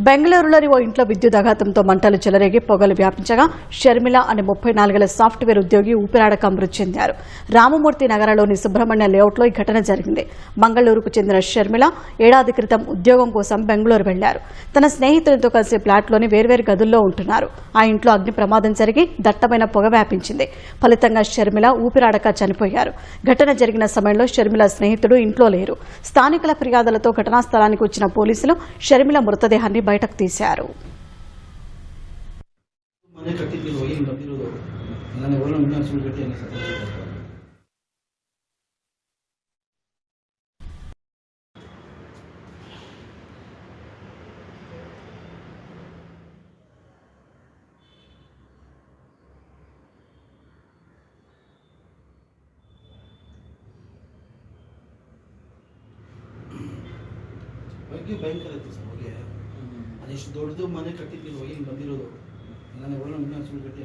బెంగళూరులోని ఓ ఇంట్లో విద్యుత్ ఆఘాతంతో మంటలు చెలరేగి పొగలు వ్యాపించగా షర్మిల అనే 34 సాఫ్ట్వేర్ ఉద్యోగి ఊపిరాడక మృతి చెందారు. రామమూర్తి నగరంలోని సుబ్రహ్మణ్య లేఅవుట్లో ఈ ఘటన జరిగింది. మంగళూరుకు చెందిన షర్మిల ఏడాది క్రితం ఉద్యోగం కోసం బెంగళూరు వెళ్లారు. తన స్నేహితులతో కలిసి ఫ్లాట్లోని వేర్వేరు గదుల్లో ఉంటున్నారు. ఆ ఇంట్లో అగ్ని ప్రమాదం జరిగి దట్టమైన పొగ వ్యాపించింది. ఫలితంగా షర్మిల ఊపిరాడక చనిపోయారు. ఘటన జరిగిన సమయంలో షర్మిల స్నేహితుడు ఇంట్లో లేరు. స్థానికుల ఫిర్యాదులతో ఘటనా స్థలానికి వచ్చిన పోలీసులు షర్మిల మృతదేహాన్ని బయటకు తీశారు. ಭಯಂಕರ ಇತ್ತು ಸರ್ ಹೊಗೆ. ಅದೆಷ್ಟು ದೊಡ್ಡದು ಮನೆ ಕಟ್ಟಿದ್ವಿ ಹೋಗಿ ಬಂದಿರೋದು. ನಾನು ಒಳ್ಳೆ ಸುಳ್ಳು ಕಟ್ಟಿ